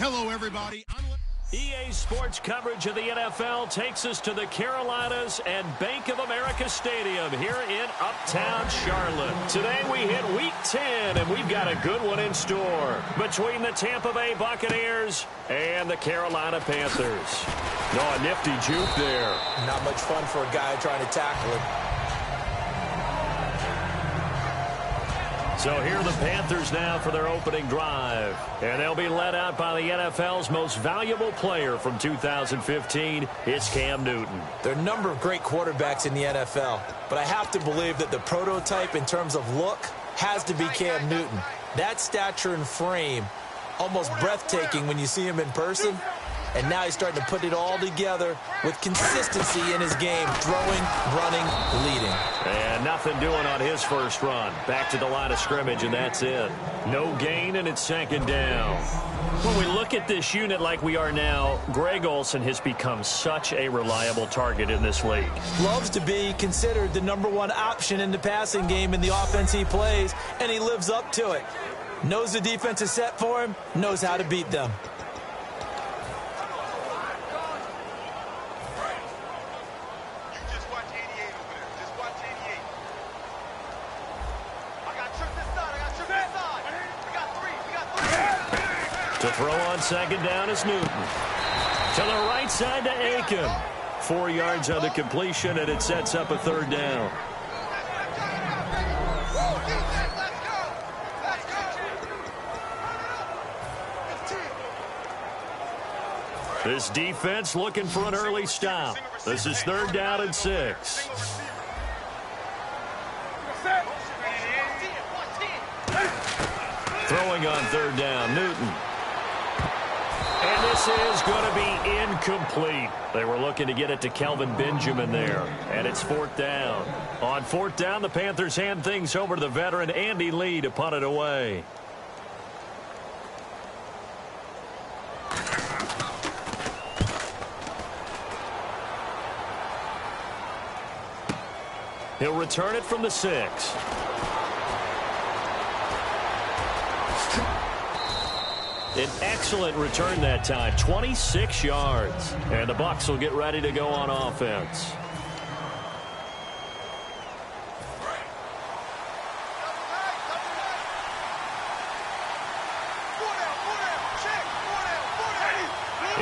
Hello, everybody. EA Sports coverage of the NFL takes us to the Carolinas and Bank of America Stadium here in Uptown Charlotte. Today we hit Week 10, and we've got a good one in store between the Tampa Bay Buccaneers and the Carolina Panthers. Oh, a nifty juke there. Not much fun for a guy trying to tackle it. So here are the Panthers now for their opening drive. And they'll be led out by the NFL's most valuable player from 2015. It's Cam Newton. There are a number of great quarterbacks in the NFL, but I have to believe that the prototype in terms of look has to be Cam Newton. That stature and frame, almost breathtaking when you see him in person. And now he's starting to put it all together with consistency in his game, throwing, running, leading. And nothing doing on his first run. Back to the line of scrimmage, and that's it. No gain, and it's second down. When we look at this unit like we are now, Greg Olsen has become such a reliable target in this league. Loves to be considered the #1 option in the passing game in the offense he plays, and he lives up to it. Knows the defense is set for him, knows how to beat them. To throw on second down is Newton. To the right side to Aiken. 4 yards on the completion, and it sets up a third down. This defense looking for an early stop. This is third down and 6. Throwing on third down, Newton. And this is going to be incomplete. They were looking to get it to Kelvin Benjamin there. And it's fourth down. On fourth down, the Panthers hand things over to the veteran Andy Lee to punt it away. He'll return it from the 6. An excellent return that time, 26 yards. And the Bucs will get ready to go on offense.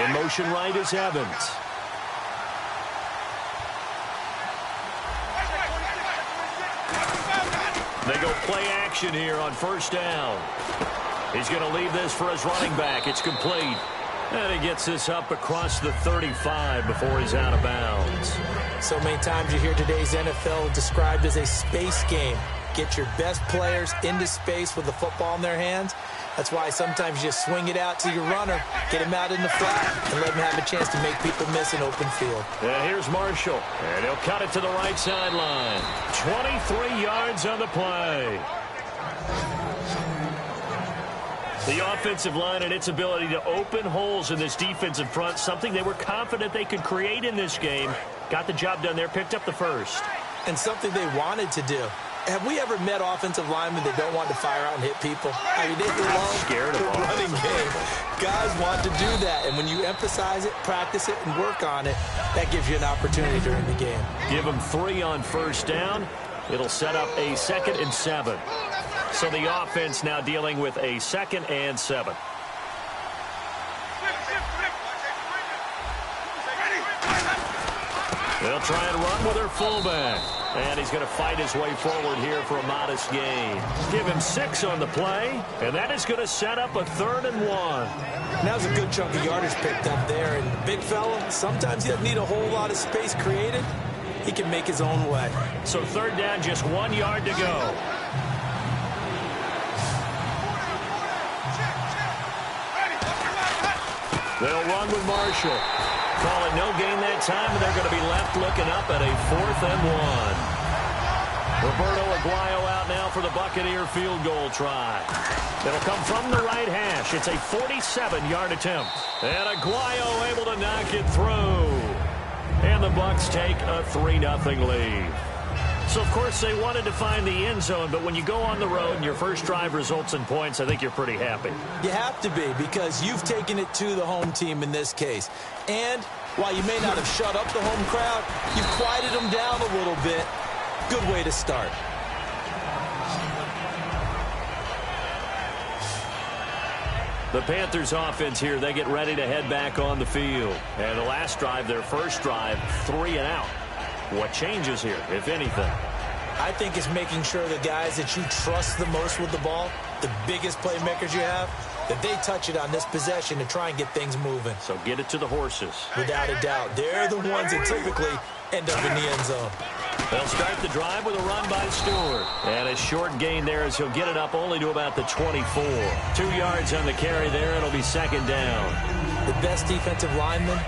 In motion right is Evans. They go play action here on first down. He's going to leave this for his running back. It's complete. And he gets this up across the 35 before he's out of bounds. So many times you hear today's NFL described as a space game. Get your best players into space with the football in their hands. That's why sometimes you just swing it out to your runner, get him out in the flat, and let him have a chance to make people miss an open field. Yeah, here's Marshall, and he'll cut it to the right sideline. 23 yards on the play. The offensive line and its ability to open holes in this defensive front, something they were confident they could create in this game. Got the job done there, picked up the first. And something they wanted to do. Have we ever met offensive linemen that don't want to fire out and hit people? I mean, they love the running game. Guys want to do that, and when you emphasize it, practice it, and work on it, that gives you an opportunity during the game. Give them 3 on first down. It'll set up a 2nd and 7. So the offense now dealing with a 2nd and 7. They'll try and run with their fullback. And he's going to fight his way forward here for a modest gain. Give him 6 on the play, and that is going to set up a 3rd and 1. That was a good chunk of yardage picked up there. And big fella, sometimes he doesn't need a whole lot of space created. He can make his own way. So 3rd down, just 1 yard to go. They'll run with Marshall. Call it no gain that time, and they're going to be left looking up at a 4th and 1. Roberto Aguayo out now for the Buccaneer field goal try. It'll come from the right hash. It's a 47-yard attempt. And Aguayo able to knock it through. And the Bucs take a 3-0 lead. So, of course, they wanted to find the end zone, but when you go on the road and your first drive results in points, I think you're pretty happy. You have to be, because you've taken it to the home team in this case. And while you may not have shut up the home crowd, you've quieted them down a little bit. Good way to start. The Panthers offense here, they get ready to head back on the field. And the last drive, their first drive, 3 and out. What changes here, if anything? I think it's making sure the guys that you trust the most with the ball, the biggest playmakers you have, that they touch it on this possession to try and get things moving. So get it to the horses. Without a doubt. They're the ones that typically end up in the end zone. They'll start the drive with a run by Stewart. And a short gain there as he'll get it up only to about the 24. 2 yards on the carry there. It'll be second down. The best defensive linemen,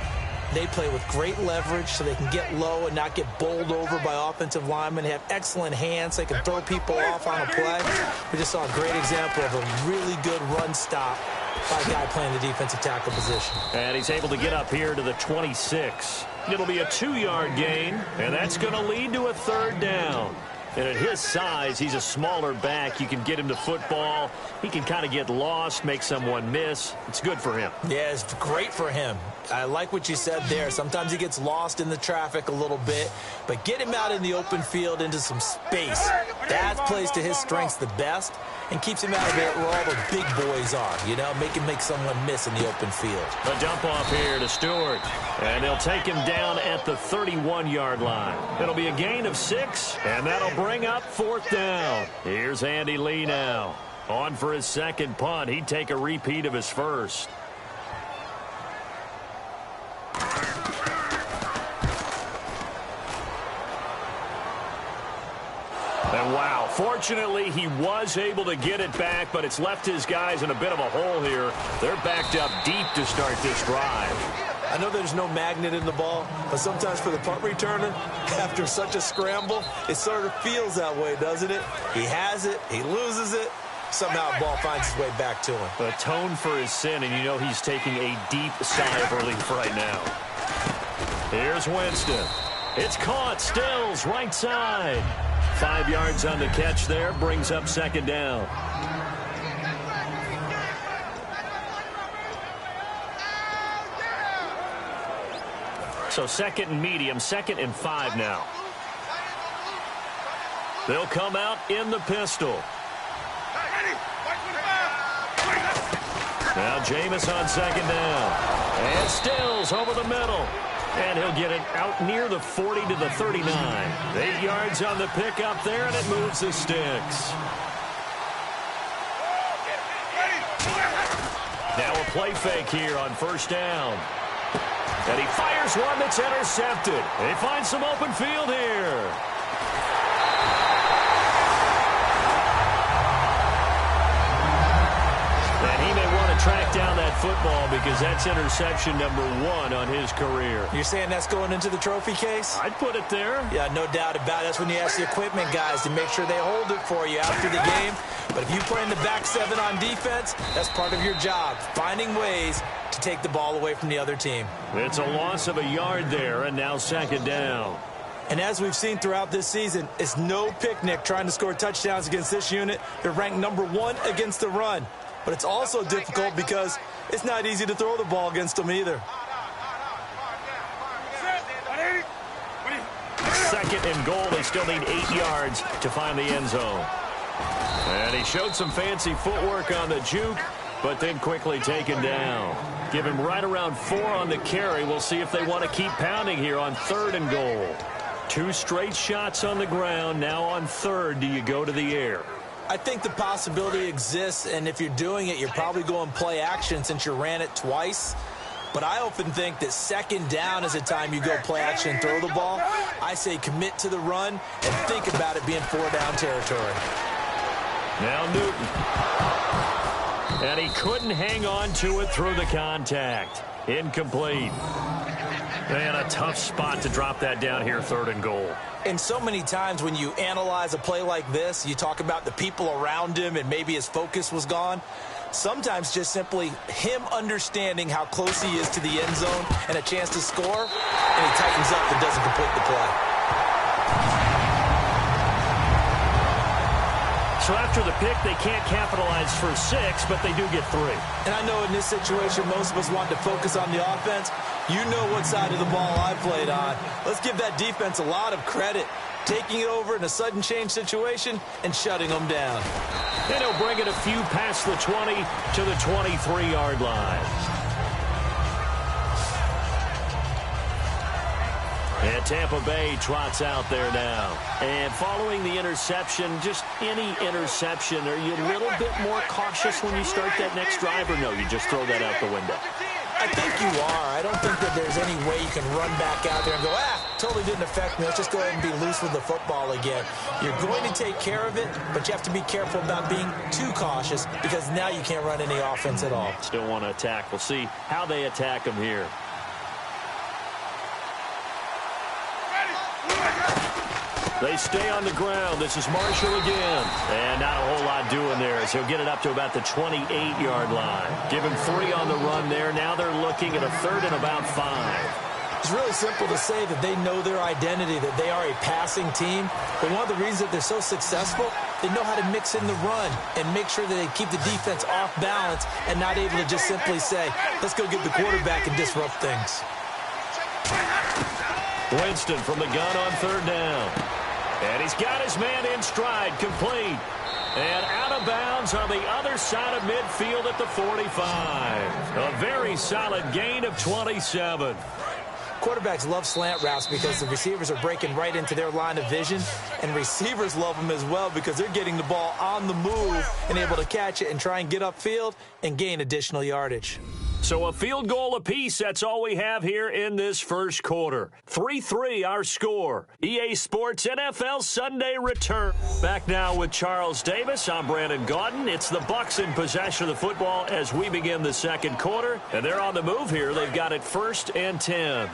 they play with great leverage so they can get low and not get bowled over by offensive linemen. They have excellent hands. They can throw people off on a play. We just saw a great example of a really good run stop by a guy playing the defensive tackle position. And he's able to get up here to the 26. It'll be a 2-yard gain, and that's going to lead to a third down. And at his size, he's a smaller back. You can get him to football. He can kind of get lost, make someone miss. It's good for him. Yeah, it's great for him. I like what you said there. Sometimes he gets lost in the traffic a little bit, but get him out in the open field into some space. That plays to his strengths the best and keeps him out of it where all the big boys are. You know, make him make someone miss in the open field. A dump off here to Stewart. And they'll take him down at the 31-yard line. It'll be a gain of 6, and that'll bring up 4th down. Here's Andy Lee now. On for his second punt. He'd take a repeat of his first. And wow, fortunately he was able to get it back, but it's left his guys in a bit of a hole here. They're backed up deep to start this drive. I know there's no magnet in the ball, but sometimes for the punt returner, after such a scramble, it sort of feels that way, doesn't it? He has it, he loses it, somehow the ball finds its way back to him. Atone for his sin, and you know he's taking a deep sigh of relief right now. Here's Winston. It's caught. Stills, right side. 5 yards on the catch there, brings up second down. So second and medium, 2nd and 5 now. They'll come out in the pistol. Now Jameis on second down. And Stills over the middle. And he'll get it out near the 40 to the 39. 8 yards on the pickup there, and it moves the sticks. Now a play fake here on first down. And he fires one that's intercepted. They find some open field here. And he may want to track down that football because that's interception number 1 on his career. You're saying that's going into the trophy case? I'd put it there. Yeah, no doubt about it. That's when you ask the equipment guys to make sure they hold it for you after the game. But if you play in the back 7 on defense, that's part of your job, finding ways to take the ball away from the other team. It's a loss of a yard there, and now second down. And as we've seen throughout this season, it's no picnic trying to score touchdowns against this unit. They're ranked number 1 against the run. But it's also difficult because it's not easy to throw the ball against them either. 2nd and goal. They still need 8 yards to find the end zone. And he showed some fancy footwork on the juke, but then quickly taken down. Give him right around 4 on the carry. We'll see if they want to keep pounding here on 3rd and goal. 2 straight shots on the ground. Now on 3rd, do you go to the air? I think the possibility exists, and if you're doing it, you're probably going play action since you ran it twice. But I often think that 2nd down is a time you go play action and throw the ball. I say commit to the run and think about it being 4-down territory. Now Newton. And he couldn't hang on to it through the contact. Incomplete. And a tough spot to drop that down here, 3rd and goal. And so many times when you analyze a play like this, you talk about the people around him and maybe his focus was gone. Sometimes just simply him understanding how close he is to the end zone and a chance to score, and he tightens up and doesn't complete the play. So after the pick, they can't capitalize for 6, but they do get 3. And I know in this situation, most of us want to focus on the offense. You know what side of the ball I played on. Let's give that defense a lot of credit, taking it over in a sudden change situation and shutting them down. And he'll bring it a few past the 20 to the 23-yard line. And Tampa Bay trots out there now. And following the interception, just any interception, are you a little bit more cautious when you start that next drive, or no, you just throw that out the window? I think you are. I don't think that there's any way you can run back out there and go, totally didn't affect me. Let's just go ahead and be loose with the football again. You're going to take care of it, but you have to be careful about being too cautious because now you can't run any offense at all. Still want to attack. We'll see how they attack them here. They stay on the ground. This is Marshall again. And not a whole lot doing there as he'll get it up to about the 28-yard line. Give him 3 on the run there. Now they're looking at a 3rd and about 5. It's really simple to say that they know their identity, that they are a passing team. But one of the reasons that they're so successful, they know how to mix in the run and make sure that they keep the defense off balance and not able to just simply say, let's go get the quarterback and disrupt things. Winston from the gun on 3rd down. And he's got his man in stride, complete. And out of bounds on the other side of midfield at the 45. A very solid gain of 27. Quarterbacks love slant routes because the receivers are breaking right into their line of vision, and receivers love them as well because they're getting the ball on the move and able to catch it and try and get upfield and gain additional yardage. So a field goal apiece, that's all we have here in this first quarter. 3-3 our score. EA Sports NFL Sunday return. Back now with Charles Davis. I'm Brandon Gaudin. It's the Bucs in possession of the football as we begin the second quarter. And they're on the move here. They've got it 1st and 10.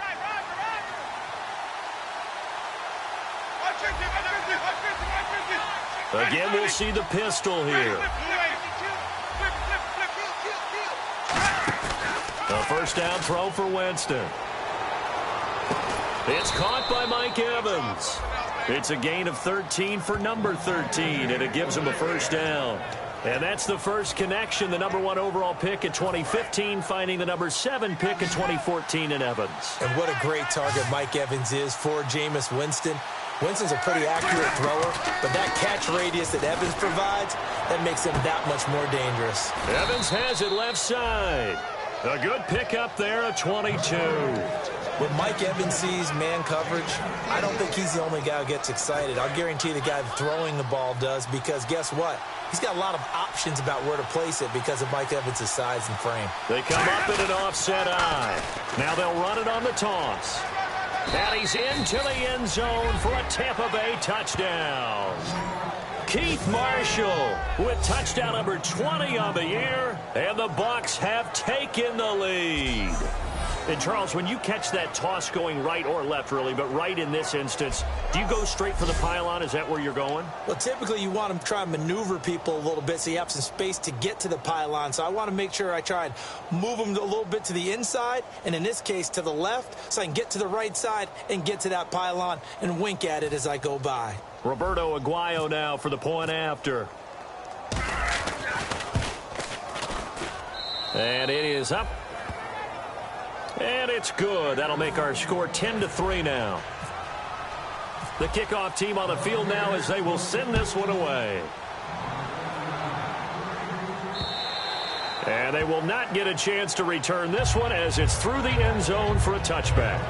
Again, we'll see the pistol here. A first down throw for Winston. It's caught by Mike Evans. It's a gain of 13 for number 13, and it gives him a first down. And that's the first connection, the number 1 overall pick in 2015, finding the number 7 pick in 2014 in Evans. And what a great target Mike Evans is for Jameis Winston. Winston's a pretty accurate thrower, but that catch radius that Evans provides, that makes him that much more dangerous. Evans has it left side. A good pickup there at 22. When Mike Evans sees man coverage, I don't think he's the only guy who gets excited. I'll guarantee the guy throwing the ball does, because guess what? He's got a lot of options about where to place it because of Mike Evans' size and frame. They come up in an offset eye. Now they'll run it on the toss. And he's into the end zone for a Tampa Bay touchdown. Keith Marshall with touchdown number 20 on the year, and the Bucs have taken the lead. And, Charles, when you catch that toss going right or left, really, but right in this instance, do you go straight for the pylon? Is that where you're going? Well, typically you want to try and maneuver people a little bit so you have some space to get to the pylon. So I want to make sure I try and move them a little bit to the inside, and in this case to the left, so I can get to the right side and get to that pylon and wink at it as I go by. Roberto Aguayo now for the point after. And it is up. And it's good. That'll make our score 10-3 now. The kickoff team on the field now as they will send this one away. And they will not get a chance to return this one as it's through the end zone for a touchback.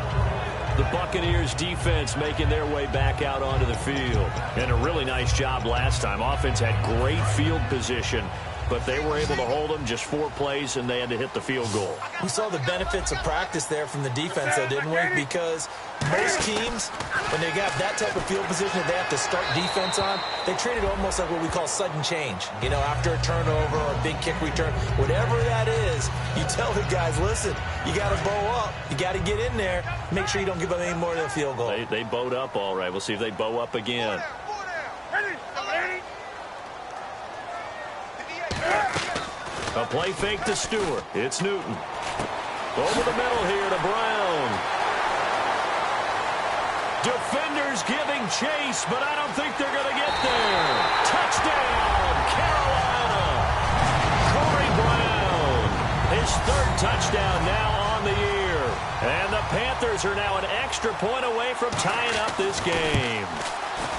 The Buccaneers defense making their way back out onto the field. And a really nice job last time. Offense had great field position, but they were able to hold them just 4 plays, and they had to hit the field goal. We saw the benefits of practice there from the defense, though, didn't we? Because most teams, when they got that type of field position that they have to start defense on, they treat it almost like what we call sudden change. You know, after a turnover or a big kick return, whatever that is, you tell the guys, listen, you got to bow up. You got to get in there. Make sure you don't give up any more than a field goal. They bowed up all right. We'll see if they bow up again. A play fake to Stewart. It's Newton. Over the middle here to Brown. Defenders giving giving chase, but I don't think they're going to get there. Touchdown, Carolina. Corey Brown, his third touchdown now on the year. And the Panthers are now an extra point away from tying up this game.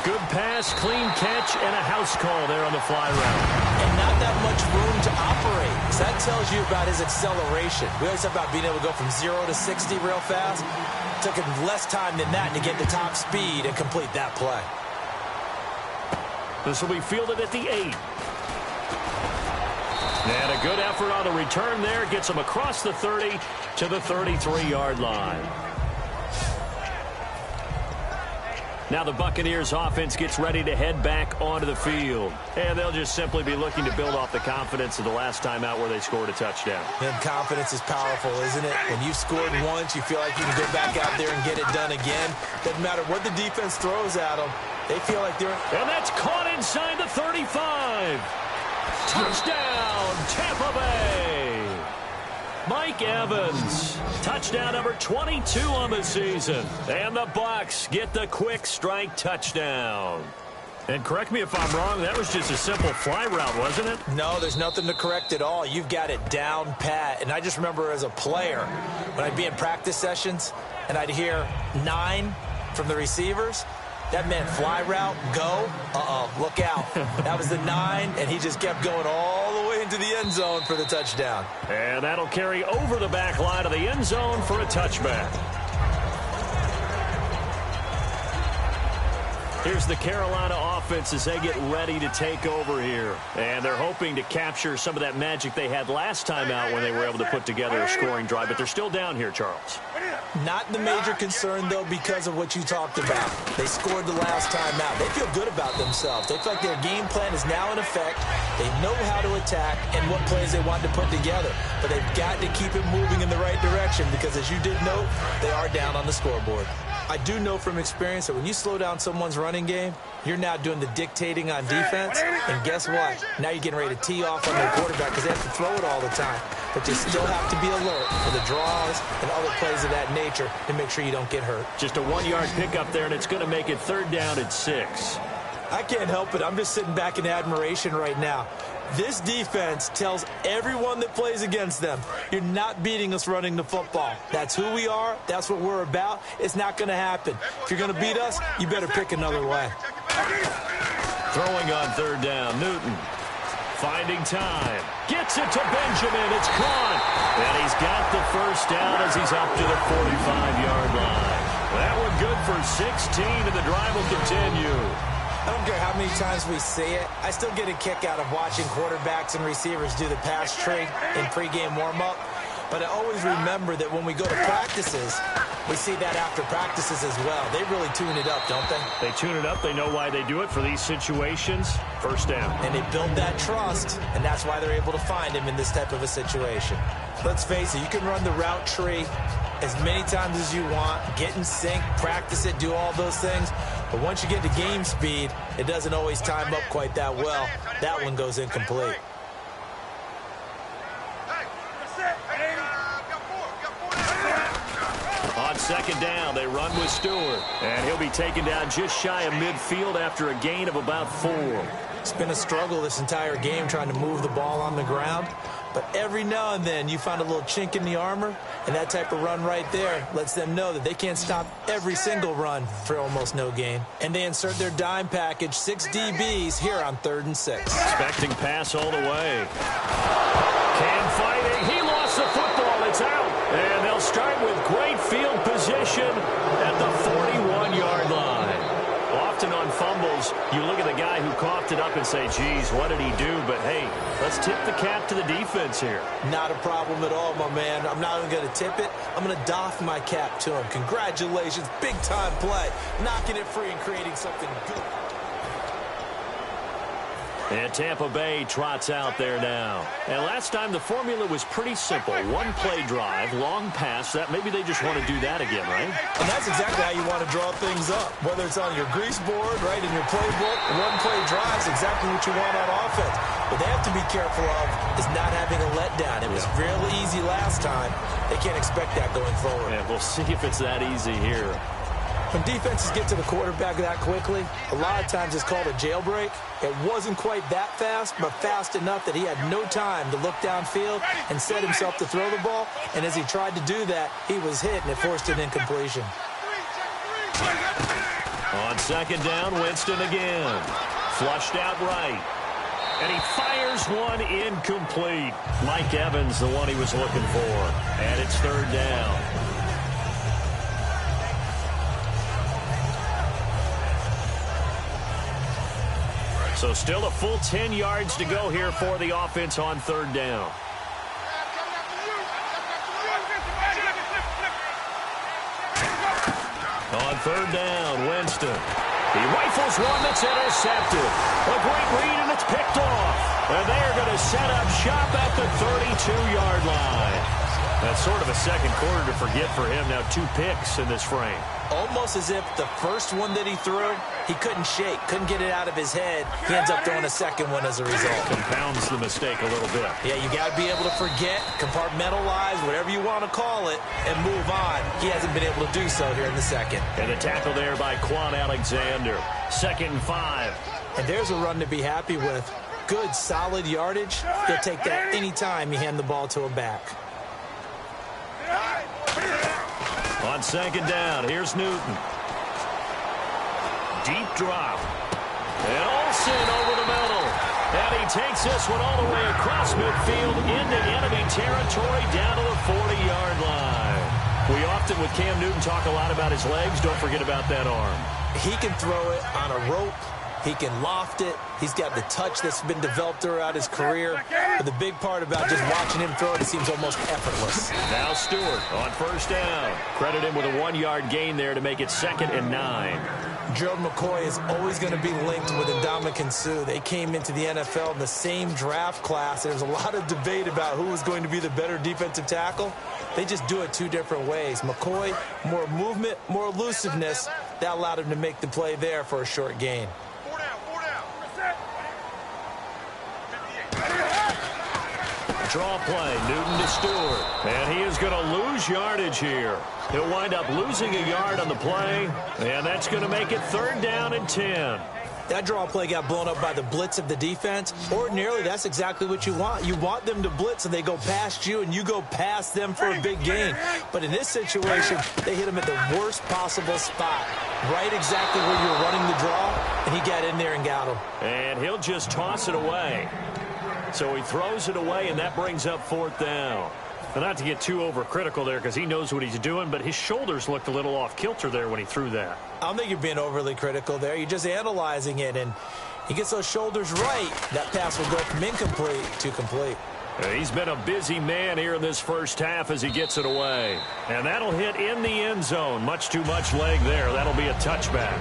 Good pass, clean catch, and a house call there on the fly route. And not that much room to operate. So that tells you about his acceleration. We always talk about being able to go from 0 to 60 real fast. Took him less time than that to get the top speed and complete that play. This will be fielded at the 8. And a good effort on the return there. Gets him across the 30 to the 33-yard line. Now the Buccaneers offense gets ready to head back onto the field. And they'll just simply be looking to build off the confidence of the last time out where they scored a touchdown. And confidence is powerful, isn't it? When you've scored once, you feel like you can go back out there and get it done again. Doesn't matter what the defense throws at them. They feel like they're... And that's caught inside the 35. Touchdown, Tampa Bay. Mike Evans, touchdown number 22 on the season. And the Bucs get the quick strike touchdown. And correct me if I'm wrong, that was just a simple fly route, wasn't it? No, there's nothing to correct at all. You've got it down pat. And I just remember as a player, when I'd be in practice sessions and I'd hear 9 from the receivers, that meant fly route, go, look out. That was the 9, and he just kept going all the way into the end zone for the touchdown. And that'll carry over the back line of the end zone for a touchback. Here's the Carolina offense as they get ready to take over here. And they're hoping to capture some of that magic they had last time out when they were able to put together a scoring drive. But they're still down here, Charles. Not the major concern, though, because of what you talked about. They scored the last time out. They feel good about themselves. They feel like their game plan is now in effect. They know how to attack and what plays they want to put together. But they've got to keep it moving in the right direction because, as you did note, they are down on the scoreboard. I do know from experience that when you slow down someone's running game, you're now doing the dictating on defense. And guess what? Now you're getting ready to tee off on their quarterback because they have to throw it all the time. But you still have to be alert for the draws and other plays of that nature to make sure you don't get hurt. Just a 1-yard pickup there, and it's going to make it 3rd down and 6. I can't help it. I'm just sitting back in admiration right now. This defense tells everyone that plays against them, you're not beating us running the football. That's who we are. That's what we're about. It's not going to happen. If you're going to beat us, you better pick another way. Throwing on 3rd down, Newton. Finding time. Gets it to Benjamin. It's caught. And he's got the 1st down as he's up to the 45-yard line. That one good for 16, and the drive will continue. I don't care how many times we see it. I still get a kick out of watching quarterbacks and receivers do the pass tree in pregame warm-up. But I always remember that when we go to practices, we see that after practices as well. They really tune it up, don't they? They tune it up. They know why they do it for these situations. 1st down. And they build that trust, and that's why they're able to find him in this type of a situation. Let's face it, you can run the route tree as many times as you want, get in sync, practice it, do all those things. But once you get to game speed, it doesn't always time up quite that well. That one goes incomplete. On 2nd down, they run with Stewart. And he'll be taken down just shy of midfield after a gain of about 4. It's been a struggle this entire game trying to move the ball on the ground. But every now and then you find a little chink in the armor, and that type of run right there lets them know that they can't stop every single run for almost no gain. And they insert their dime package, 6 DBs here on 3rd and 6. Expecting pass all the way. Cam fighting. He lost the football. It's out. And they'll start with great field position at the 41-yard line. Often on fumbles, you look at the guy who coughed it up and say, geez, what did he do? But, hey, let's tip the cap to the defense here. Not a problem at all, my man. I'm not even going to tip it. I'm going to doff my cap to him. Congratulations. Big-time play. Knocking it free and creating something good. And Tampa Bay trots out there now. And last time the formula was pretty simple. 1-play drive, long pass. That maybe they just want to do that again, right? And that's exactly how you want to draw things up. Whether it's on your grease board, right, in your playbook, 1-play drive is exactly what you want on offense. What they have to be careful of is not having a letdown. It was real easy last time. They can't expect that going forward. Yeah, we'll see if it's that easy here. When defenses get to the quarterback that quickly, a lot of times it's called a jailbreak. It wasn't quite that fast, but fast enough that he had no time to look downfield and set himself to throw the ball. And as he tried to do that, he was hit, and it forced an incompletion. On second down, Winston again. Flushed out right. And he fires one incomplete. Mike Evans, the one he was looking for. And it's third down. So still a full 10 yards to go here for the offense on third down. On third down, Winston. He rifles one that's intercepted. A great read, and it's picked off. And they are going to set up shop at the 32-yard line. That's sort of a second quarter to forget for him. Now 2 picks in this frame. Almost as if the first one that he threw, he couldn't shake, couldn't get it out of his head. He ends up throwing a second one as a result. Compounds the mistake a little bit. Yeah, you got to be able to forget, compartmentalize, whatever you want to call it, and move on. He hasn't been able to do so here in the second. And the tackle there by Quan Alexander. 2nd and 5. And there's a run to be happy with. Good, solid yardage. He'll take that anytime you hand the ball to him back. On second down, here's Newton. Deep drop. And Olsen over the middle. And he takes this one all the way across midfield into enemy territory down to the 40-yard line. We often, with Cam Newton, talk a lot about his legs. Don't forget about that arm. He can throw it on a rope. He can loft it. He's got the touch that's been developed throughout his career. But the big part about just watching him throw it seems almost effortless. Now Stewart on first down. Credit him with a 1-yard gain there to make it 2nd and 9. Gerald McCoy is always going to be linked with Ndamukong Suh. They came into the NFL in the same draft class. There's a lot of debate about who was going to be the better defensive tackle. They just do it 2 different ways. McCoy, more movement, more elusiveness. That allowed him to make the play there for a short gain. Draw play, Newton to Stewart. And he is going to lose yardage here. He'll wind up losing a yard on the play. And that's going to make it 3rd down and 10. That draw play got blown up by the blitz of the defense. Ordinarily, that's exactly what you want. You want them to blitz and they go past you and you go past them for a big gain. But in this situation, they hit him at the worst possible spot. Right exactly where you're running the draw, and he got in there and got him. And he'll just toss it away. So he throws it away, and that brings up 4th down. Now, not to get too overcritical there because he knows what he's doing, but his shoulders looked a little off kilter there when he threw that. I don't think you're being overly critical there. You're just analyzing it, and he gets those shoulders right. That pass will go from incomplete to complete. He's been a busy man here in this first half as he gets it away. And that'll hit in the end zone. Much too much leg there. That'll be a touchback.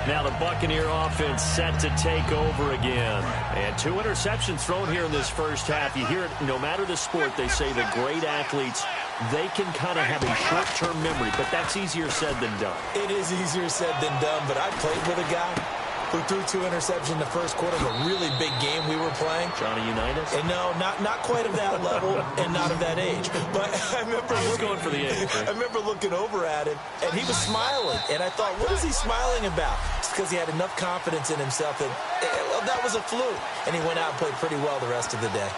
Now the Buccaneer offense set to take over again. And 2 interceptions thrown here in this first half. You hear it, no matter the sport, they say the great athletes, they can kind of have a short-term memory, but that's easier said than done. It is easier said than done, but I played with a guy who threw 2 interceptions in the first quarter of a really big game we were playing. Johnny Unitas? And no, not quite of that level and not of that age. But I remember going for the age. Right? I remember looking over at him, and he was smiling. And I thought, what is he smiling about? It's because he had enough confidence in himself that, well, that was a fluke. And he went out and played pretty well the rest of the day.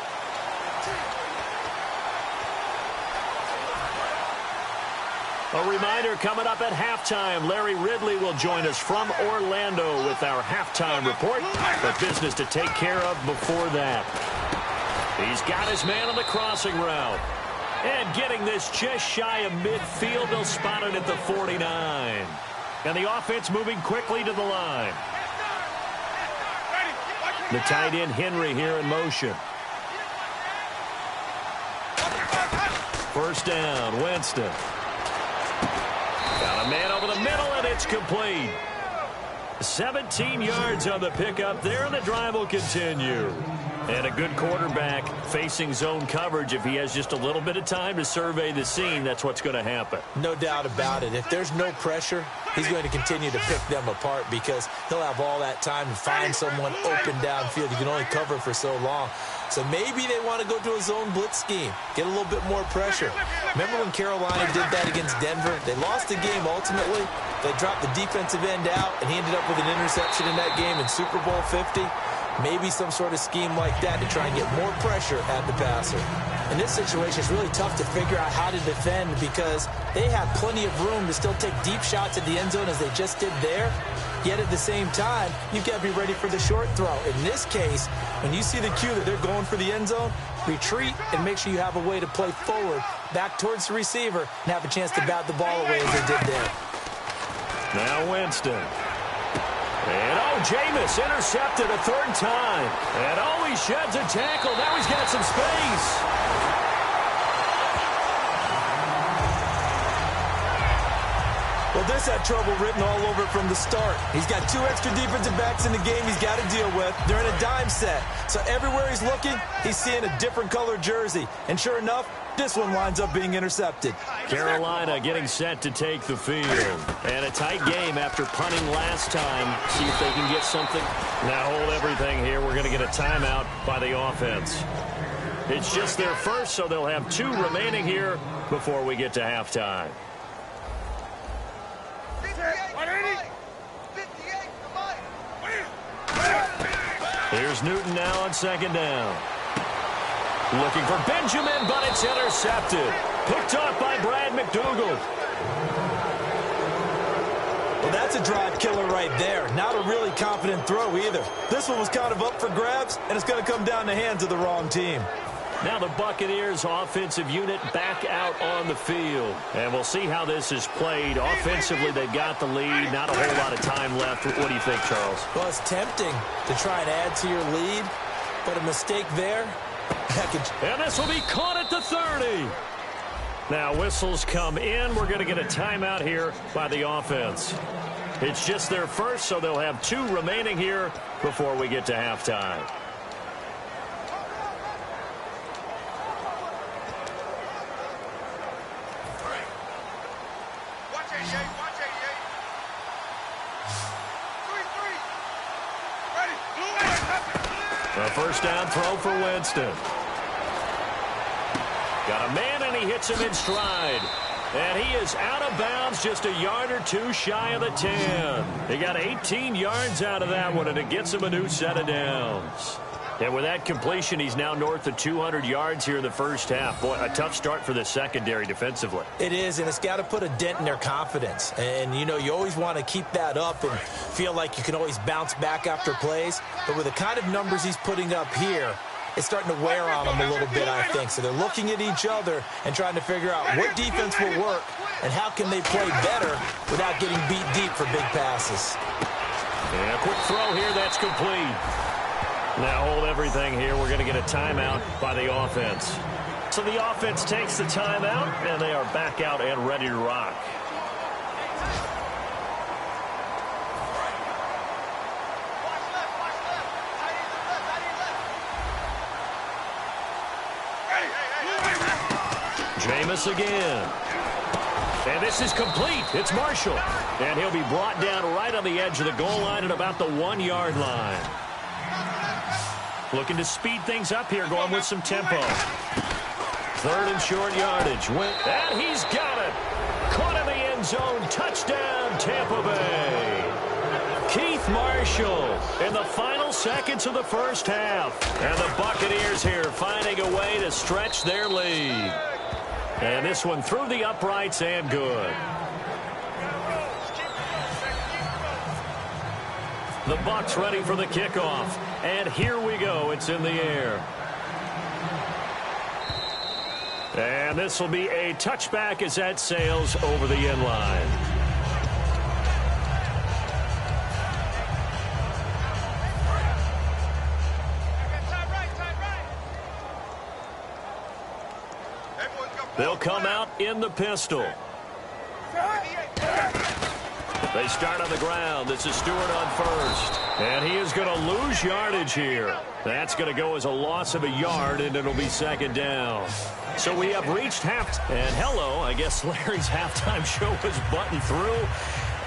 A reminder coming up at halftime. Larry Ridley will join us from Orlando with our halftime report. But business to take care of before that. He's got his man on the crossing route. And getting this just shy of midfield. They'll spot it at the 49. And the offense moving quickly to the line. The tight end Henry here in motion. First down, Winston. Got a man over the middle, and it's complete. 17 yards on the pickup there, and the drive will continue. And a good quarterback facing zone coverage, if he has just a little bit of time to survey the scene, that's what's going to happen. No doubt about it. If there's no pressure, he's going to continue to pick them apart because he'll have all that time to find someone open downfield. You can only cover for so long. So maybe they want to go to a zone blitz scheme, get a little bit more pressure. Remember when Carolina did that against Denver? They lost the game ultimately. They dropped the defensive end out, and he ended up with an interception in that game in Super Bowl 50. Maybe some sort of scheme like that to try and get more pressure at the passer. In this situation, it's really tough to figure out how to defend because they have plenty of room to still take deep shots at the end zone as they just did there. Yet at the same time, you've got to be ready for the short throw. In this case, when you see the cue that they're going for the end zone, retreat and make sure you have a way to play forward, back towards the receiver, and have a chance to bat the ball away as they did there. Now Winston. And, Jameis intercepted a third time. And, he sheds a tackle. Now he's got some space. Well, this had trouble written all over it from the start. He's got 2 extra defensive backs in the game he's got to deal with. They're in a dime set. So everywhere he's looking, he's seeing a different color jersey. And sure enough, this one winds up being intercepted. Carolina getting set to take the field. And a tight game after punting last time. See if they can get something. Now hold everything here. We're going to get a timeout by the offense. It's just their first, so they'll have 2 remaining here before we get to halftime. Here's Newton now on second down. Looking for Benjamin, but it's intercepted. Picked off by Brad McDougal. Well, that's a drive killer right there. Not a really confident throw either. This one was kind of up for grabs, and it's going to come down the hands of the wrong team. Now the Buccaneers offensive unit back out on the field. And we'll see how this is played. Offensively, they've got the lead. Not a whole lot of time left. What do you think, Charles? Well, it's tempting to try and add to your lead, but a mistake there. And this will be caught at the 30. Now whistles come in. We're going to get a timeout here by the offense. It's just their first, so they'll have 2 remaining here before we get to halftime. A first down throw for Winston. Got a man, and he hits him in stride. And he is out of bounds, just a yard or 2 shy of the 10. He got 18 yards out of that one, and it gets him a new set of downs. And with that completion, he's now north of 200 yards here in the first half. Boy, a tough start for the secondary defensively. It is, and it's got to put a dent in their confidence. And, you always want to keep that up and feel like you can always bounce back after plays. But with the kind of numbers he's putting up here, it's starting to wear on them a little bit, I think. So they're looking at each other and trying to figure out what defense will work and how can they play better without getting beat deep for big passes. And a quick throw here, that's complete. Now hold everything here. We're going to get a timeout by the offense. So the offense takes the timeout, and they are back out and ready to rock. Jameis again. And this is complete. It's Marshall. And he'll be brought down right on the edge of the goal line at about the 1-yard line. Looking to speed things up here, going with some tempo. 3rd and short yardage. And he's got it. Caught in the end zone. Touchdown, Tampa Bay. Keith Marshall in the final seconds of the first half. And the Buccaneers here finding a way to stretch their lead. And this one through the uprights and good. The Bucs ready for the kickoff. And here we go. It's in the air. And this will be a touchback as that sails over the end line. They'll come out in the pistol. They start on the ground. This is Stewart on first. And he is going to lose yardage here. That's going to go as a loss of a yard, and it'll be second down. So we have reached half. And hello, I guess Larry's halftime show was buttoned through.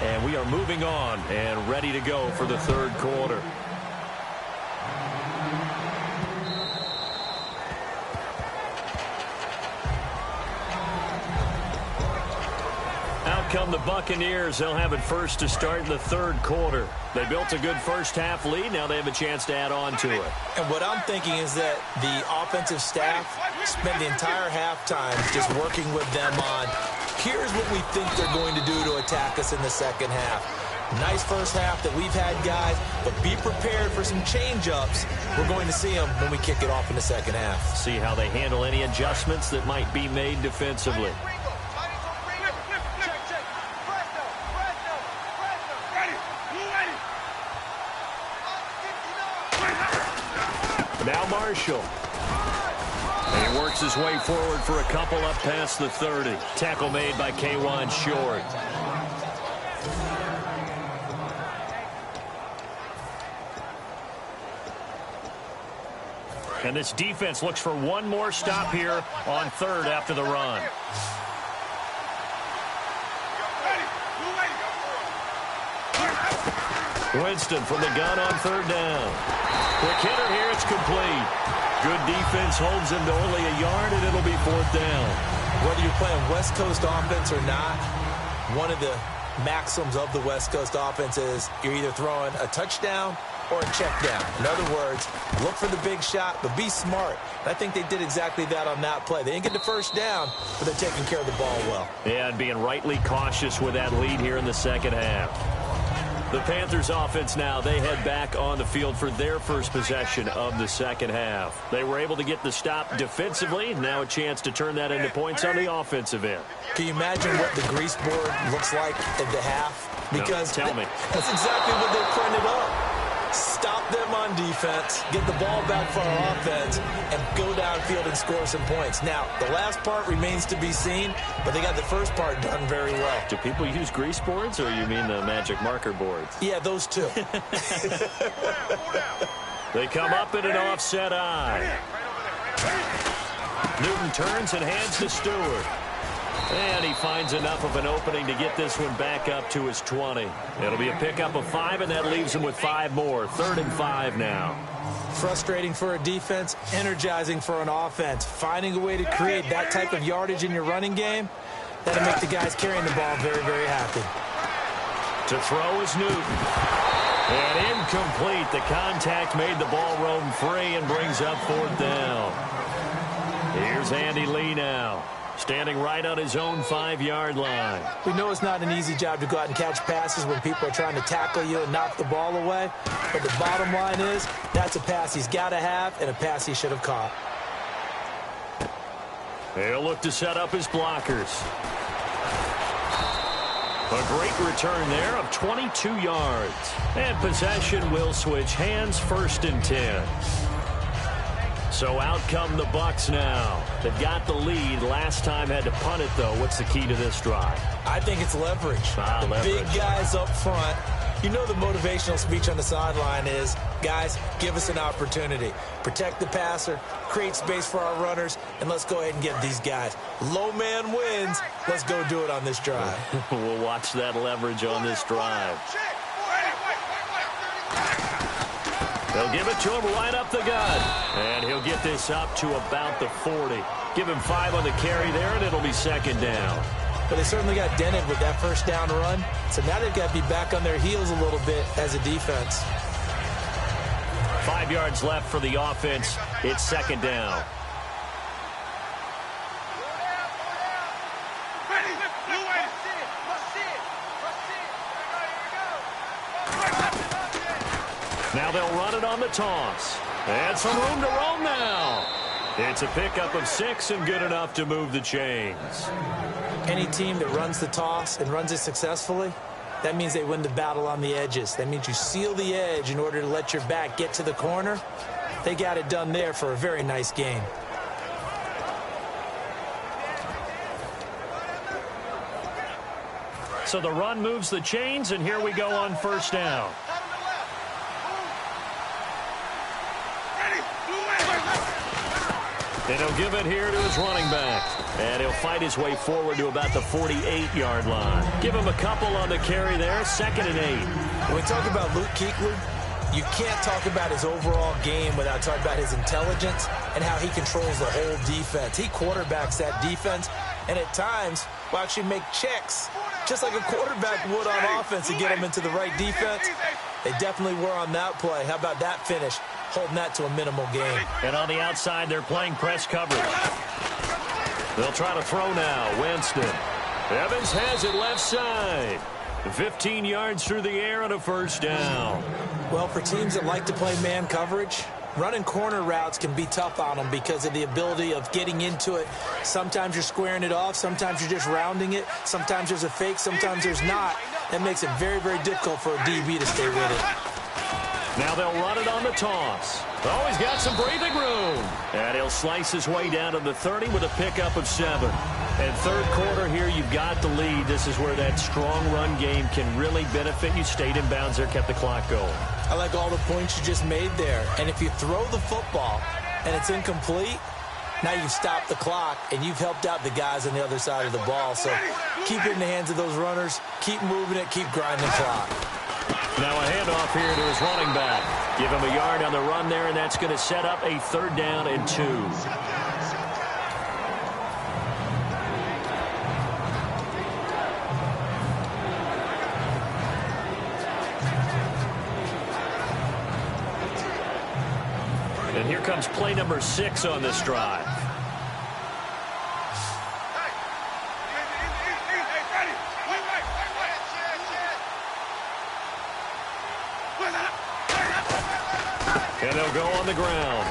And we are moving on and ready to go for the third quarter. Come the Buccaneers. They'll have it first to start in the third quarter. They built a good first half lead. Now they have a chance to add on to it. And what I'm thinking is that the offensive staff spent the entire halftime just working with them on, here's what we think they're going to do to attack us in the second half. Nice first half that we've had, guys, but be prepared for some change-ups. We're going to see them when we kick it off in the second half. See how they handle any adjustments that might be made defensively. Now Marshall. And he works his way forward for a couple up past the 30. Tackle made by K'Wan Short. And this defense looks for one more stop here on third after the run. Winston from the gun on third down. Quick hitter here, it's complete. Good defense holds him to only a yard, and it'll be fourth down. Whether you're playing West Coast offense or not, one of the maxims of the West Coast offense is you're either throwing a touchdown or a check down. In other words, look for the big shot, but be smart. And I think they did exactly that on that play. They didn't get the first down, but they're taking care of the ball well. Yeah, and being rightly cautious with that lead here in the second half. The Panthers offense now, they head back on the field for their first possession of the second half. They were able to get the stop defensively. Now a chance to turn that into points on the offensive end. Can you imagine what the grease board looks like at the half? Because no, tell me. That's exactly what they printed up. Stop them on defense, get the ball back for our offense, and go downfield and score some points. Now, the last part remains to be seen, but they got the first part done very well. Do people use grease boards, or you mean the magic marker boards? Yeah, those two. They come up in an offset eye. Newton turns and hands to Stewart. And he finds enough of an opening to get this one back up to his 20. It'll be a pickup of 5, and that leaves him with 5 more. 3rd and 5 now. Frustrating for a defense, energizing for an offense. Finding a way to create that type of yardage in your running game, that'll make the guys carrying the ball very, very happy. To throw is Newton. And incomplete. The contact made the ball roam free and brings up 4th down. Here's Andy Lee now, standing right on his own 5-yard line. We know it's not an easy job to go out and catch passes when people are trying to tackle you and knock the ball away. But the bottom line is, that's a pass he's got to have and a pass he should have caught. He'll look to set up his blockers. A great return there of 22 yards. And possession will switch hands, 1st and 10. So out come the Bucs now. They've got the lead. Last time had to punt it, though. What's the key to this drive? I think it's leverage. Leverage. Big guys up front. You know the motivational speech on the sideline is, guys, give us an opportunity. Protect the passer, create space for our runners, and let's go ahead and get these guys. Low man wins. Let's go do it on this drive. We'll watch that leverage on this drive. They'll give it to him right up the gut. And he'll get this up to about the 40. Give him 5 on the carry there, and it'll be 2nd down. But they certainly got dented with that first down run. So now they've got to be back on their heels a little bit as a defense. 5 yards left for the offense. It's 2nd down. Now they'll run it on the toss. And some room to roam now. It's a pickup of 6 and good enough to move the chains. Any team that runs the toss and runs it successfully, that means they win the battle on the edges. That means you seal the edge in order to let your back get to the corner. They got it done there for a very nice game. So the run moves the chains, and here we go on first down. And he'll give it here to his running back. And he'll fight his way forward to about the 48-yard line. Give him a couple on the carry there, 2nd and 8. When we talk about Luke Kuechly, you can't talk about his overall game without talking about his intelligence and how he controls the whole defense. He quarterbacks that defense, and at times will actually make checks, just like a quarterback would on offense, to get him into the right defense. They definitely were on that play. How about that finish? Holding that to a minimal gain. And on the outside, they're playing press coverage. They'll try to throw now. Winston. Evans has it left side. 15 yards through the air and a first down. Well, for teams that like to play man coverage, running corner routes can be tough on them because of the ability of getting into it. Sometimes you're squaring it off. Sometimes you're just rounding it. Sometimes there's a fake. Sometimes there's not. That makes it very, very difficult for a DB to stay with it. Now they'll run it on the toss. Oh, he's got some breathing room. And he'll slice his way down to the 30 with a pickup of 7. And third quarter here, you've got the lead. This is where that strong run game can really benefit you. Stayed in bounds there, kept the clock going. I like all the points you just made there. And if you throw the football and it's incomplete, now you've stopped the clock and you've helped out the guys on the other side of the ball. So keep it in the hands of those runners. Keep moving it. Keep grinding the clock. Now a handoff here to his running back. Give him a yard on the run there, and that's going to set up a 3rd down and 2. And here comes play number 6 on this drive. And they'll go on the ground.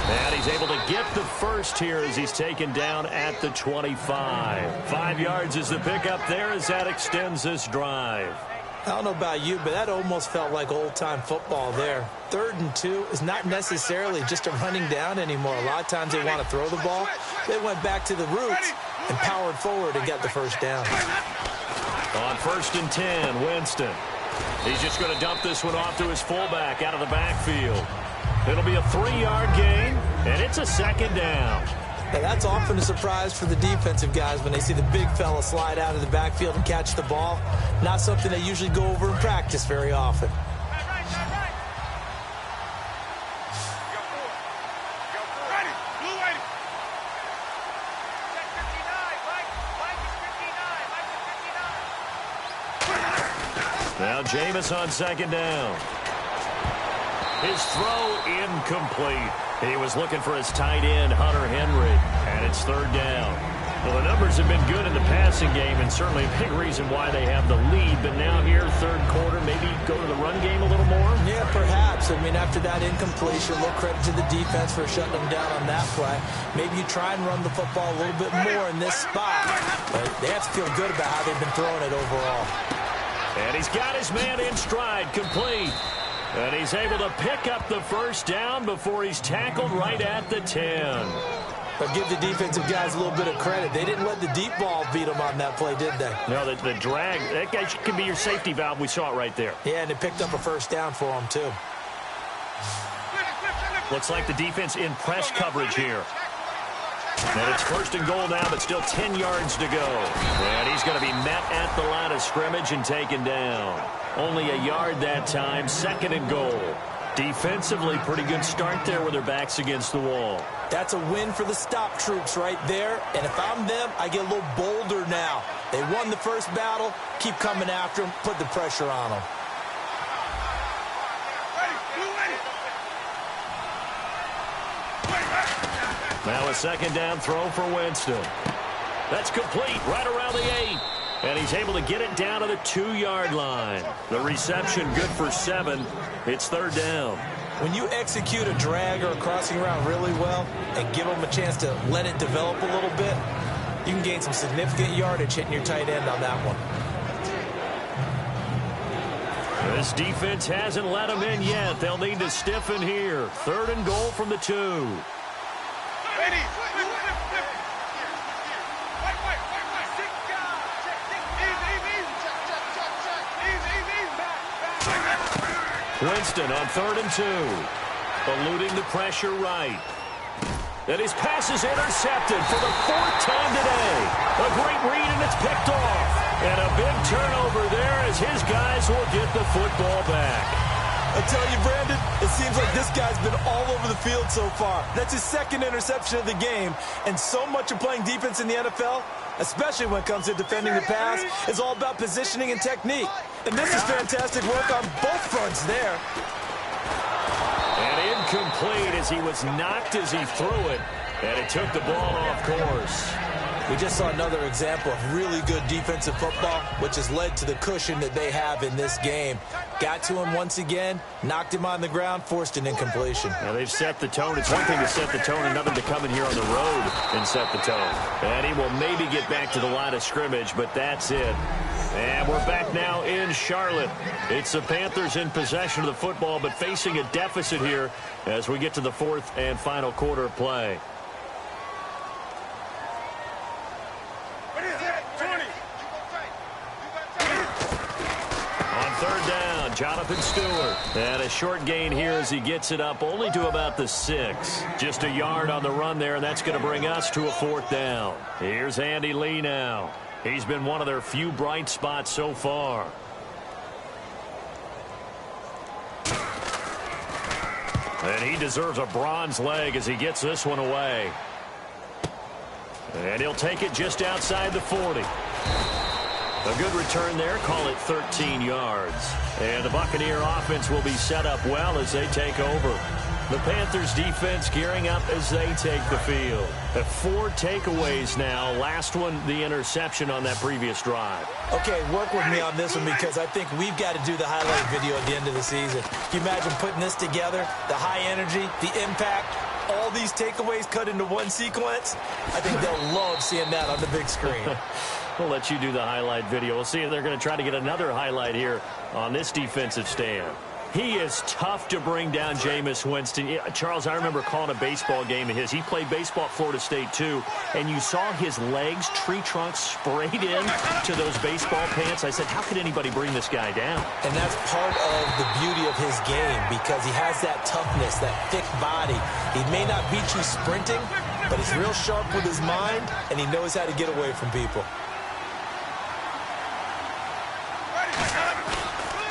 And he's able to get the first here as he's taken down at the 25. 5 yards is the pickup there as that extends this drive. I don't know about you, but that almost felt like old-time football there. 3rd and 2 is not necessarily just a running down anymore. A lot of times they want to throw the ball. They went back to the roots and powered forward and got the first down. On 1st and 10, Winston. He's just going to dump this one off to his fullback out of the backfield. It'll be a 3-yard gain, and it's a 2nd down. Now, that's often a surprise for the defensive guys when they see the big fella slide out of the backfield and catch the ball. Not something they usually go over in practice very often. Now Jameis on 2nd down. His throw incomplete. He was looking for his tight end, Hunter Henry, and it's 3rd down. Well, the numbers have been good in the passing game, and certainly a big reason why they have the lead. But now here, 3rd quarter, maybe go to the run game a little more? Yeah, perhaps. I mean, after that incompletion, a little credit to the defense for shutting them down on that play. Maybe you try and run the football a little bit more in this spot. But they have to feel good about how they've been throwing it overall. And he's got his man in stride, complete. And he's able to pick up the first down before he's tackled right at the 10. But give the defensive guys a little bit of credit. They didn't let the deep ball beat them on that play, did they? No, the drag, that guy can be your safety valve. We saw it right there. Yeah, and they picked up a first down for him, too. Looks like the defense in press coverage here. And it's 1st and goal now, but still 10 yards to go. And he's going to be met at the line of scrimmage and taken down. Only a yard that time, 2nd and goal. Defensively, pretty good start there with their backs against the wall. That's a win for the stop troops right there. And if I'm them, I get a little bolder now. They won the first battle. Keep coming after them. Put the pressure on them. Now a 2nd down throw for Winston. That's complete right around the 8. And he's able to get it down to the 2-yard line. The reception good for 7. It's 3rd down. When you execute a drag or a crossing route really well and give them a chance to let it develop a little bit, you can gain some significant yardage hitting your tight end on that one. This defense hasn't let them in yet. They'll need to stiffen here. 3rd and goal from the 2. Winston on 3rd and 2. Eluding the pressure right. And his pass is intercepted for the 4th time today. A great read, and it's picked off. And a big turnover there as his guys will get the football back. I tell you, Brandon, it seems like this guy's been all over the field so far. That's his 2nd interception of the game. And so much of playing defense in the NFL, especially when it comes to defending the pass, is all about positioning and technique. And this is fantastic work on both fronts there. And incomplete as he was knocked as he threw it. And it took the ball off course. We just saw another example of really good defensive football, which has led to the cushion that they have in this game. Got to him once again, knocked him on the ground, forced an incompletion. Now they've set the tone. It's one thing to set the tone, another to come in here on the road and set the tone. And he will maybe get back to the line of scrimmage, but that's it. And we're back now in Charlotte. It's the Panthers in possession of the football, but facing a deficit here as we get to the 4th and final quarter of play. Jonathan Stewart. And a short gain here as he gets it up only to about the 6. Just a yard on the run there, and that's going to bring us to a 4th down. Here's Andy Lee now. He's been one of their few bright spots so far. And he deserves a bronze leg as he gets this one away. And he'll take it just outside the 40. A good return there. Call it 13 yards. And the Buccaneer offense will be set up well as they take over. The Panthers defense gearing up as they take the field. 4 takeaways now. Last one, the interception on that previous drive. Okay, work with me on this one because I think we've got to do the highlight video at the end of the season. Can you imagine putting this together? The high energy, the impact, all these takeaways cut into one sequence? I think they'll love seeing that on the big screen. We'll let you do the highlight video. We'll see if they're going to try to get another highlight here on this defensive stand. He is tough to bring down, Jameis Winston. Charles, I remember calling a baseball game of his. He played baseball at Florida State, too, and you saw his legs, tree trunks sprayed in to those baseball pants. I said, how could anybody bring this guy down? And that's part of the beauty of his game because he has that toughness, that thick body. He may not beat you sprinting, but he's real sharp with his mind, and he knows how to get away from people.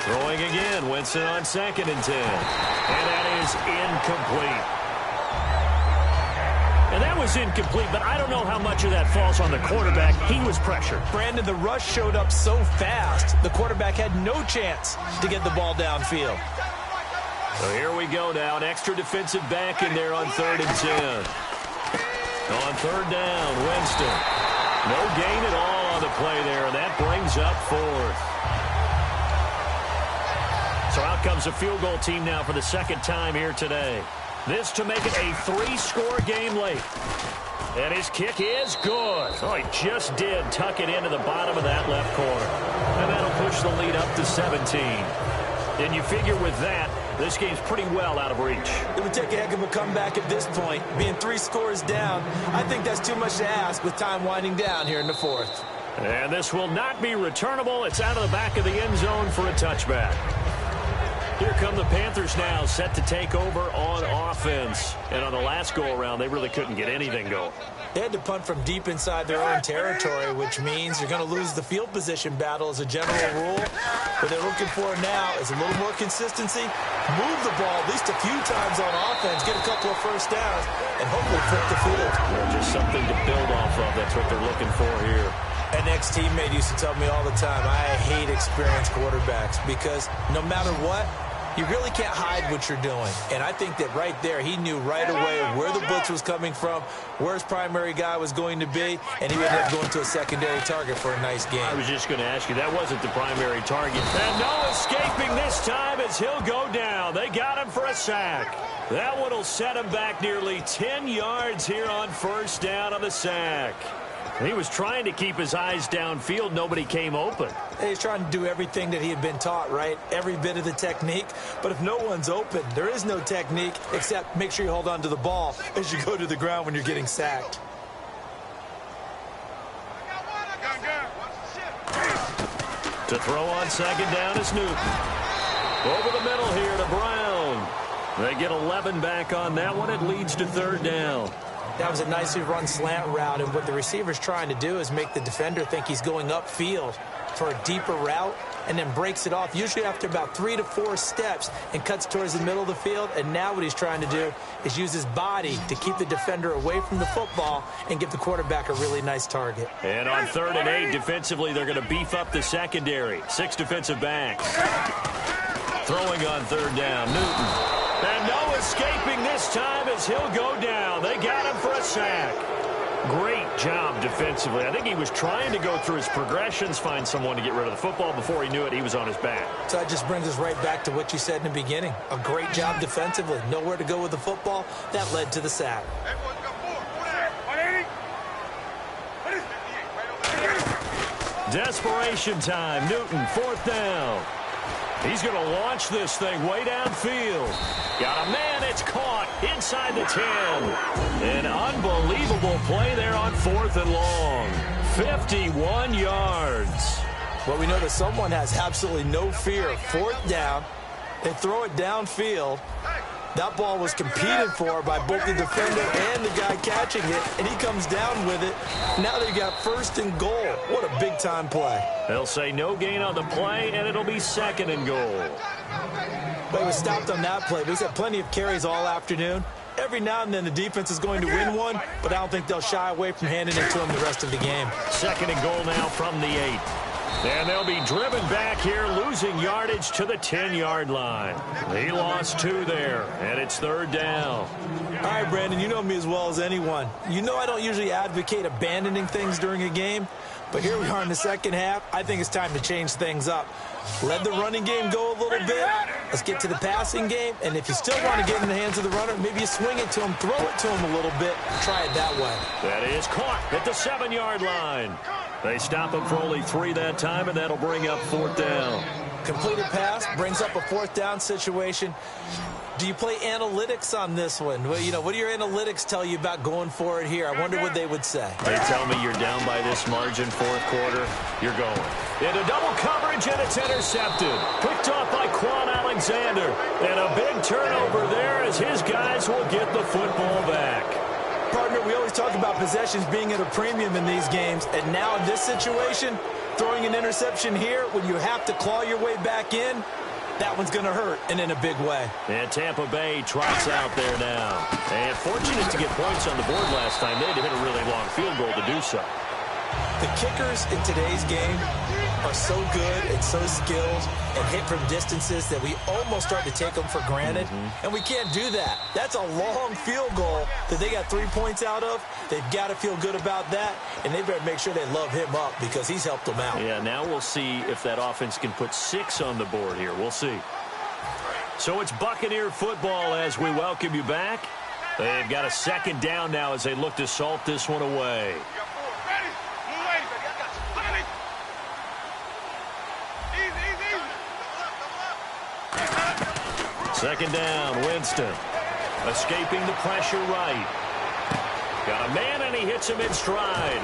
Throwing again, Winston on 2nd and 10. And that is incomplete. And that was incomplete, but I don't know how much of that falls on the quarterback. He was pressured. Brandon, the rush showed up so fast, the quarterback had no chance to get the ball downfield. So here we go now, an extra defensive back in there on 3rd and 10. On 3rd down, Winston. No gain at all on the play there, and that brings up 4th. So out comes a field goal team now for the 2nd time here today. This to make it a 3-score game late. And his kick is good. Oh, he just did tuck it into the bottom of that left corner. And that'll push the lead up to 17. And you figure with that, this game's pretty well out of reach. It would take a heck of a comeback at this point. Being 3 scores down, I think that's too much to ask with time winding down here in the 4th. And this will not be returnable. It's out of the back of the end zone for a touchback. Here come the Panthers now, set to take over on offense. And on the last go-around, they really couldn't get anything going. They had to punt from deep inside their own territory, which means you're going to lose the field position battle as a general rule. What they're looking for now is a little more consistency, move the ball at least a few times on offense, get a couple of first downs, and hopefully flip the field. Just something to build off of. That's what they're looking for here. An ex-teammate used to tell me all the time, I hate experienced quarterbacks because no matter what, you really can't hide what you're doing. And I think that right there, he knew right away where the blitz was coming from, where his primary guy was going to be, and he would end up going to a secondary target for a nice game. I was just going to ask you, that wasn't the primary target. And no escaping this time as he'll go down. They got him for a sack. That one will set him back nearly 10 yards here on 1st down on the sack. He was trying to keep his eyes downfield. Nobody came open. He's trying to do everything that he had been taught, right? Every bit of the technique. But if no one's open, there is no technique except make sure you hold on to the ball as you go to the ground when you're getting sacked. To throw on 2nd down is Newton. Over the middle here to Brown. They get 11 back on that one. It leads to third down. That was a nicely run slant route, and what the receiver's trying to do is make the defender think he's going upfield for a deeper route and then breaks it off, usually after about 3 to 4 steps, and cuts towards the middle of the field. And now what he's trying to do is use his body to keep the defender away from the football and give the quarterback a really nice target. And on 3rd and 8, defensively, they're going to beef up the secondary. 6 defensive backs. Throwing on 3rd down, Newton. And no escaping this time as he'll go down. They got him for a sack. Great job defensively. I think he was trying to go through his progressions, find someone to get rid of the football. Before he knew it, he was on his back. So that just brings us right back to what you said in the beginning. A great job defensively. Nowhere to go with the football. That led to the sack. Desperation time. Newton, 4th down. He's going to launch this thing way downfield. Got a man. It's caught inside the 10. An unbelievable play there on 4th and long. 51 yards. Well, we know that someone has absolutely no fear. 4th down. They throw it downfield. That ball was competed for by both the defender and the guy catching it, and he comes down with it. Now they got 1st and goal. What a big-time play. They'll say no gain on the play, and it'll be 2nd and goal. But he was stopped on that play. But he's had plenty of carries all afternoon. Every now and then the defense is going to win one, but I don't think they'll shy away from handing it to him the rest of the game. 2nd and goal now from the 8. And they'll be driven back here, losing yardage to the 10-yard line. He lost 2 there, and it's 3rd down. All right, Brandon, you know me as well as anyone. You know I don't usually advocate abandoning things during a game, but here we are in the second half. I think it's time to change things up. Let the running game go a little bit. Let's get to the passing game, and if you still want to get in the hands of the runner, maybe you swing it to him, throw it to him a little bit, try it that way. That is caught at the 7-yard line. They stop him for only 3 that time, and that'll bring up 4th down. Completed pass brings up a 4th down situation. Do you play analytics on this one? Well, you know, what do your analytics tell you about going for it here? I wonder what they would say. They tell me you're down by this margin, 4th quarter, you're going. Into double coverage, and it's intercepted. Picked off by Quan Alexander. And a big turnover there as his guys will get the football back. Partner, we always talk about possessions being at a premium in these games, and now in this situation, throwing an interception here when you have to claw your way back in, that one's going to hurt, and in a big way. And Tampa Bay trots out there now. And fortunate to get points on the board last time. They had to hit a really long field goal to do so. The kickers in today's game are so good and so skilled and hit from distances that we almost start to take them for granted. And we can't do that. That's a long field goal that they got 3 points out of. They've got to feel good about that, and they better make sure they love him up because he's helped them out. Yeah, now we'll see if that offense can put 6 on the board here. We'll see. So it's Buccaneer football as we welcome you back. They've got a 2nd down now as they look to salt this one away. 2nd down, Winston. Escaping the pressure right. Got a man, and he hits him in stride.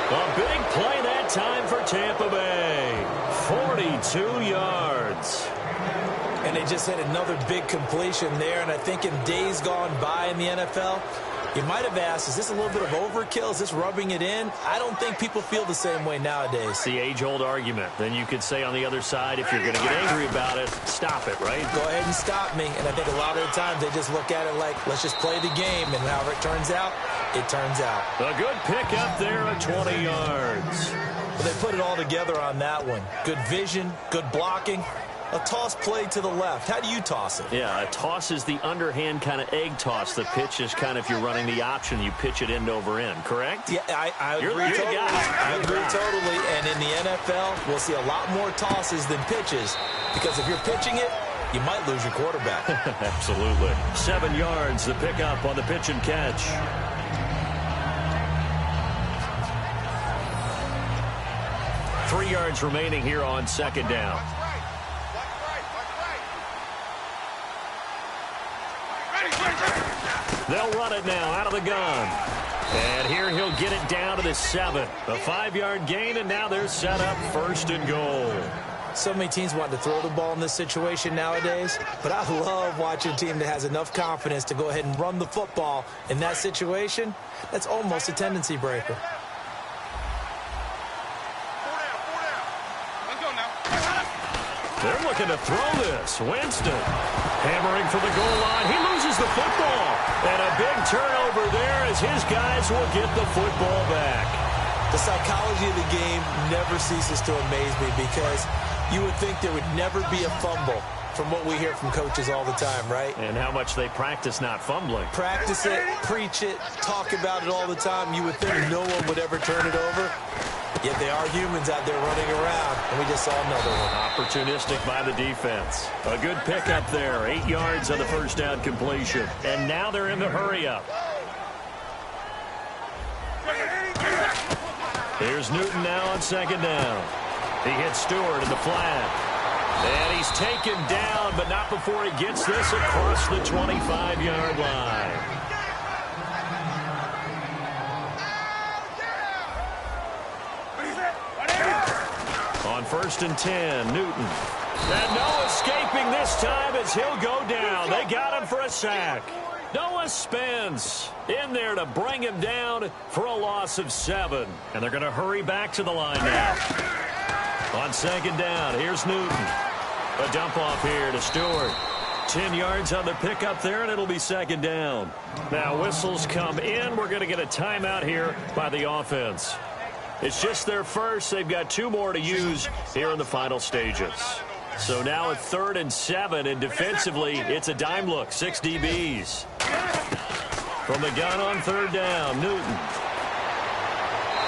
A big play that time for Tampa Bay. 42 yards. And they just had another big completion there, and I think in days gone by in the NFL, you might have asked, is this a little bit of overkill? Is this rubbing it in? I don't think people feel the same way nowadays. It's the age-old argument. Then you could say on the other side, if you're going to get angry about it, stop it, right? Go ahead and stop me. And I think a lot of the times they just look at it like, let's just play the game. And however it turns out, it turns out. A good pick up there at 20 yards. But they put it all together on that one. Good vision, good blocking. A toss play to the left. How do you toss it? Yeah, a toss is the underhand kind of egg toss. The pitch is kind of, if you're running the option, you pitch it end over end, correct? Yeah, I agree totally. I agree totally. And in the NFL, we'll see a lot more tosses than pitches because if you're pitching it, you might lose your quarterback. Absolutely. 7 yards, the pickup on the pitch and catch. Three yards remaining here on 2nd down. They'll run it now out of the gun. And here he'll get it down to the 7. A 5-yard gain, and now they're set up 1st and goal. So many teams want to throw the ball in this situation nowadays, but I love watching a team that has enough confidence to go ahead and run the football in that situation. That's almost a tendency breaker. They're looking to throw this. Winston hammering for the goal line. He loses the football. And a big turnover there as his guys will get the football back. The psychology of the game never ceases to amaze me because you would think there would never be a fumble from what we hear from coaches all the time, right? And how much they practice not fumbling. Practice it, preach it, talk about it all the time. You would think no one would ever turn it over. Yet they are humans out there running around, and we just saw another one. Opportunistic by the defense. A good pickup there. 8 yards on the first down completion. And now they're in the hurry-up. Here's Newton now on second down. He hits Stewart in the flat. And he's taken down, but not before he gets this across the 25-yard line. On 1st and 10, Newton. And no escaping this time as he'll go down. They got him for a sack. Noah Spence in there to bring him down for a loss of 7. And they're going to hurry back to the line now. On second down, here's Newton. A dump off here to Stewart. 10 yards on the pickup there, and it'll be second down. Now whistles come in. We're going to get a timeout here by the offense. It's just their first. They've got 2 more to use here in the final stages. So now at 3rd and 7, and defensively, it's a dime look. 6 DBs. From the gun on 3rd down, Newton.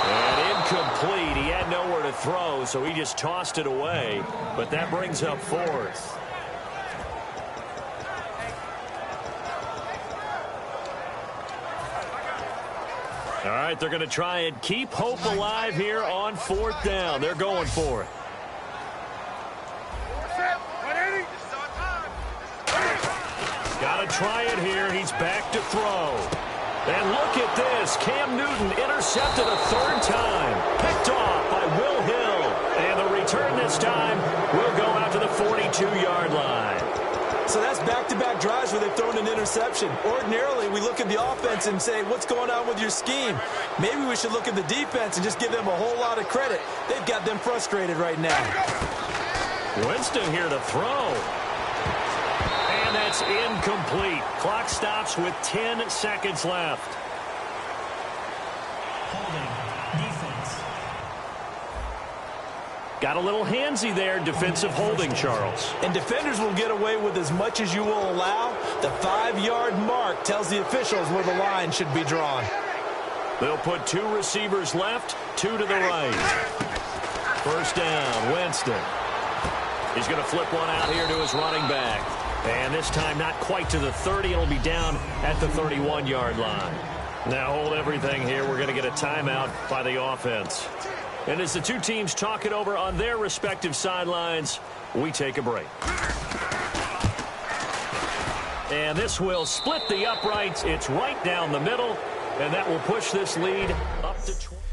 And incomplete. He had nowhere to throw, so he just tossed it away. But that brings up 4th. All right, they're going to try and keep hope alive here on 4th down. They're going for it. Got to try it here. He's back to throw. And look at this. Cam Newton intercepted a 3rd time. Picked off by Will Hill. And the return this time will go out to the 42-yard line. So that's back-to-back drives where they've thrown an interception. Ordinarily, we look at the offense and say, what's going on with your scheme? Maybe we should look at the defense and just give them a whole lot of credit. They've got them frustrated right now. Winston here to throw. And that's incomplete. Clock stops with 10 seconds left. Holding. Defense. Got a little handsy there, defensive holding, Charles. And defenders will get away with as much as you will allow. The 5-yard mark tells the officials where the line should be drawn. They'll put 2 receivers left, 2 to the right. 1st down, Winston. He's going to flip one out here to his running back. And this time not quite to the 30. It'll be down at the 31-yard line. Now hold everything here. We're going to get a timeout by the offense. And as the 2 teams talk it over on their respective sidelines, we take a break. And this will split the uprights. It's right down the middle, and that will push this lead up to 20.